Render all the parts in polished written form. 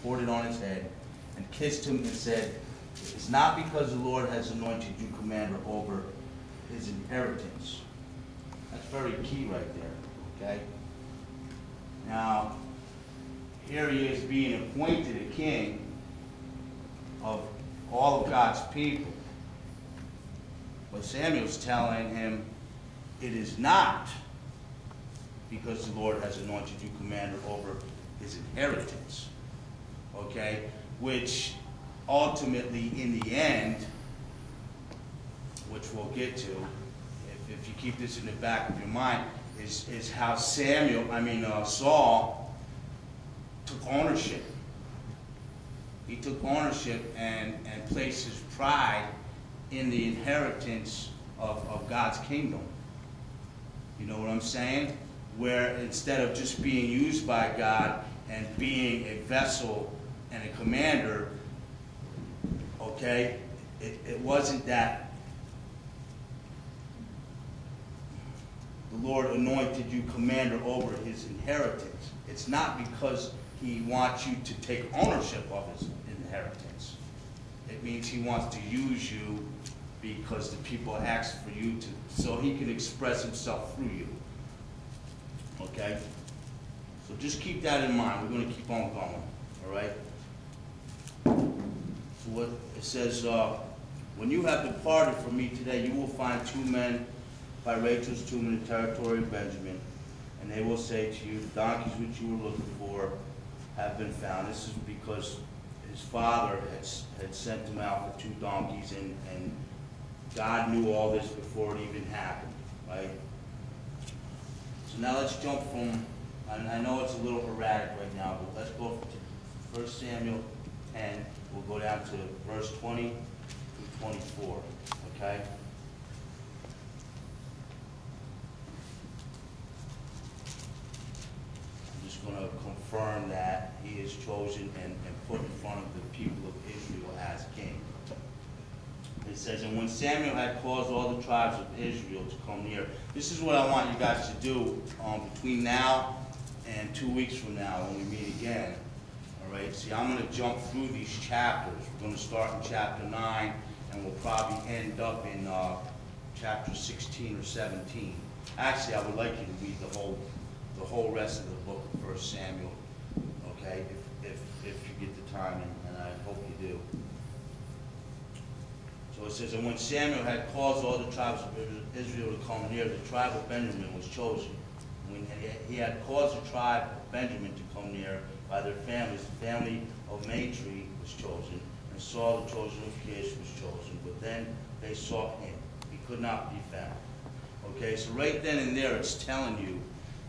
poured it on his head, and kissed him and said, "It is not because the Lord has anointed you commander over his inheritance." That's very key right there, okay? Now, here he is being appointed a king of all of God's people. But Samuel's telling him, it is not because the Lord has anointed you commander over his inheritance. Okay? Which ultimately, in the end, which we'll get to, if you keep this in the back of your mind, is how Saul took ownership. He took ownership and placed his pride in the inheritance of God's kingdom. You know what I'm saying? Where instead of just being used by God and being a vessel and a commander, okay, it wasn't that the Lord anointed you commander over his inheritance. It's not because he wants you to take ownership of his inheritance. It means he wants to use you because the people ask for you to, so he can express himself through you. Okay? So just keep that in mind. We're going to keep on going. All right? So what it says, when you have departed from me today, you will find 2 men by Rachel's tomb in the territory of Benjamin, and they will say to you, the donkeys which you were looking for have been found. This is because his father had sent him out for 2 donkeys, and God knew all this before it even happened, right? So now let's jump from, I know it's a little erratic right now, but let's go to 1 Samuel 10. We'll go down to verse 20 through 24, okay? I'm just going to confirm that he is chosen and put in front of the people of Israel as king. It says, and when Samuel had caused all the tribes of Israel to come near. This is what I want you guys to do between now and 2 weeks from now when we meet again. All right, see, I'm going to jump through these chapters. We're going to start in chapter 9, and we'll probably end up in chapter 16 or 17. Actually, I would like you to read the whole rest of the book of 1 Samuel, okay, if you get the time, and I hope you do. So it says, and when Samuel had caused all the tribes of Israel to come near, the tribe of Benjamin was chosen. When he had caused the tribe of Benjamin to come near by their families, the family of Matri was chosen, and Saul, the chosen of Kish, was chosen. But then they sought him. He could not be found. Okay, so right then and there it's telling you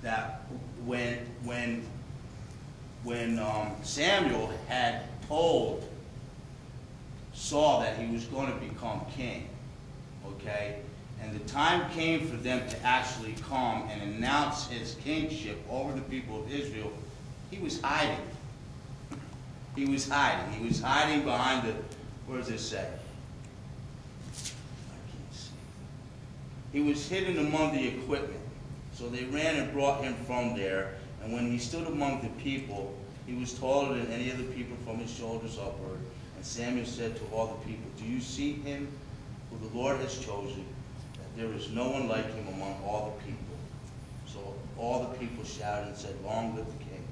that when Samuel had told Saul that he was going to become king, okay, and the time came for them to actually come and announce his kingship over the people of Israel, he was hiding. He was hiding. He was hiding behind the, where does it say? I can't see. He was hidden among the equipment. So they ran and brought him from there, and when he stood among the people, he was taller than any of the people from his shoulders upward. And Samuel said to all the people, do you see him who the Lord has chosen? That there is no one like him among all the people. So all the people shouted and said, long live the king.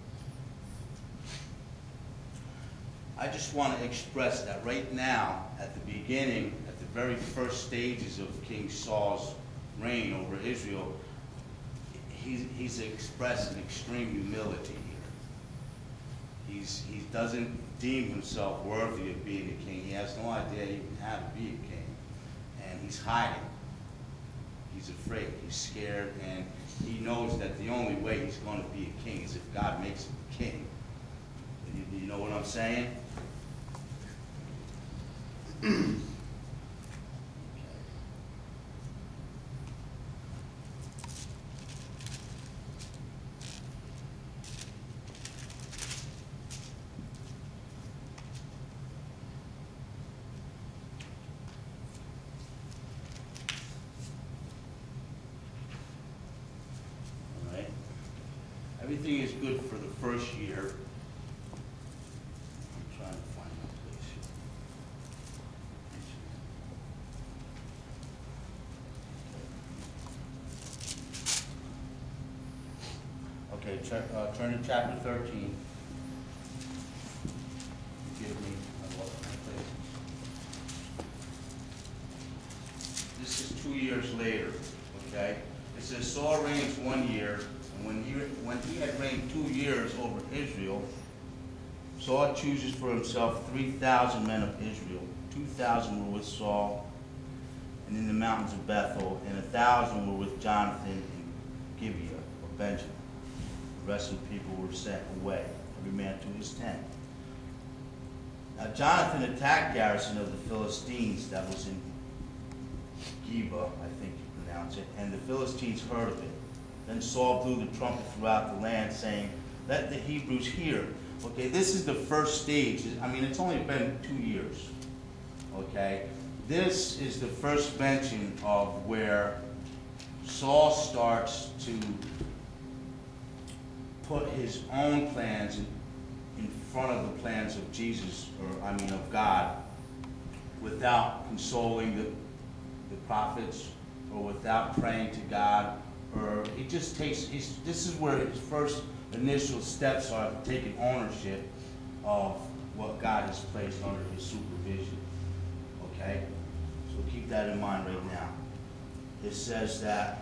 I just want to express that right now, at the beginning, at the very first stages of King Saul's reign over Israel, he's expressing extreme humility here. He doesn't deem himself worthy of being a king. He has no idea even how to be a king. And he's hiding. He's afraid. He's scared. And he knows that the only way he's going to be a king is if God makes him a king. You know what I'm saying? Everything is good for the first year. turn to chapter 13. Forgive me, I lost my place. This is 2 years later, okay? It says Saul reigns 1 year, and when he had reigned 2 years over Israel, Saul chooses for himself 3,000 men of Israel. 2,000 were with Saul and in the mountains of Bethel, and 1,000 were with Jonathan in Gibeah of Benjamin. The rest of the people were sent away, every man to his tent. Now Jonathan attacked garrison of the Philistines that was in Geba, I think you pronounce it, and the Philistines heard of it. Then Saul blew the trumpet throughout the land, saying, "Let the Hebrews hear." Okay, this is the first stage. I mean, it's only been 2 years. Okay, this is the first mention of where Saul starts to put his own plans in front of the plans of Jesus, or I mean of God, without consulting the prophets, or without praying to God, or he just takes, this is where his first initial steps are taking ownership of what God has placed under his supervision. Okay? So keep that in mind right now. It says that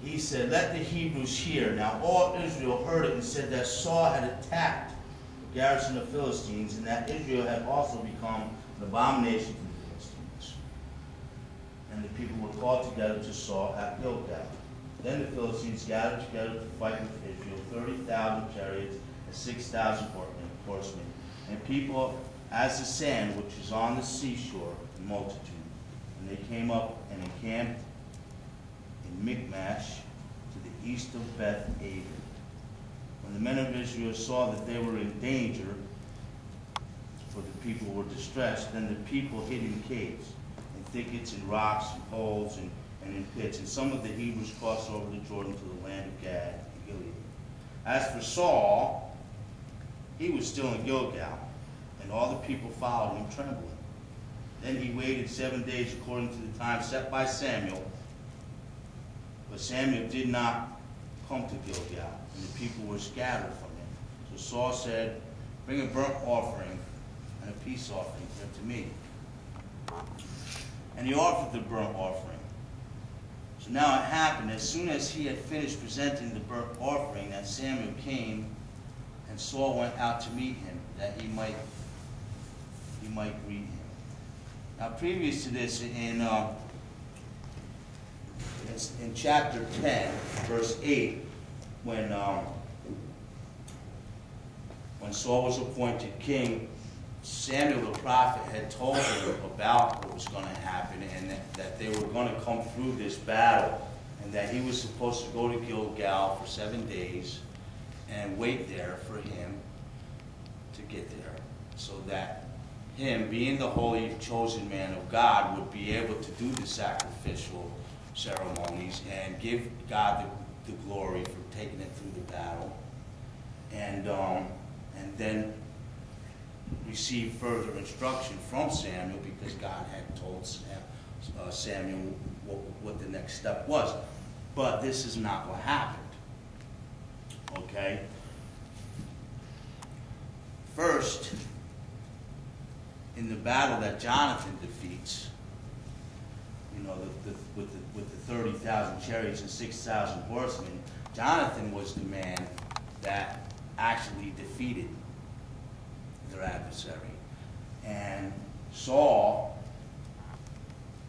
he said, "Let the Hebrews hear." Now all Israel heard it and said that Saul had attacked the garrison of Philistines, and that Israel had also become an abomination to the Philistines. And the people were called together to Saul at Gilgal. Then the Philistines gathered together to fight with Israel, 30,000 chariots and 6,000 horsemen, and people as the sand which is on the seashore in multitude. And they came up and encamped in Michmash to the east of Beth-aven. When the men of Israel saw that they were in danger, for the people were distressed, then the people hid in caves, in thickets, and rocks, and holes, and in pits. And some of the Hebrews crossed over the Jordan to the land of Gad and Gilead. As for Saul, he was still in Gilgal, and all the people followed him trembling. Then he waited 7 days according to the time set by Samuel. But Samuel did not come to Gilgal, and the people were scattered from him. So Saul said, "Bring a burnt offering and a peace offering here to me." And he offered the burnt offering. So now it happened, as soon as he had finished presenting the burnt offering, that Samuel came, and Saul went out to meet him, that he might greet him. Now, previous to this, in chapter 10, verse 8, when Saul was appointed king, Samuel the prophet had told him about what was going to happen, and that they were going to come through this battle, and that he was supposed to go to Gilgal for 7 days and wait there for him to get there, so that him, being the holy chosen man of God, would be able to do the sacrificial ceremonies and give God the glory for taking it through the battle, and then receive further instruction from Samuel, because God had told Samuel what the next step was. But this is not what happened. Okay? First, in the battle that Jonathan defeats, you know, with the 30,000 chariots and 6,000 horsemen, Jonathan was the man that actually defeated their adversary. And Saul,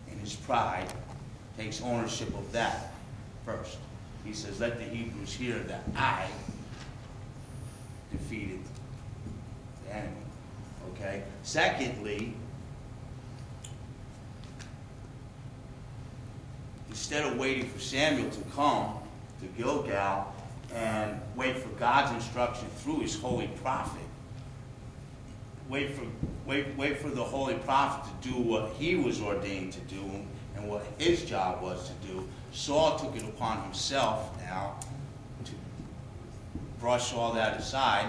in his pride, takes ownership of that first. He says, "Let the Hebrews hear that I defeated the enemy." Okay? Secondly, instead of waiting for Samuel to come to Gilgal and wait for God's instruction through his holy prophet, wait for the holy prophet to do what he was ordained to do and what his job was to do, Saul took it upon himself now to brush all that aside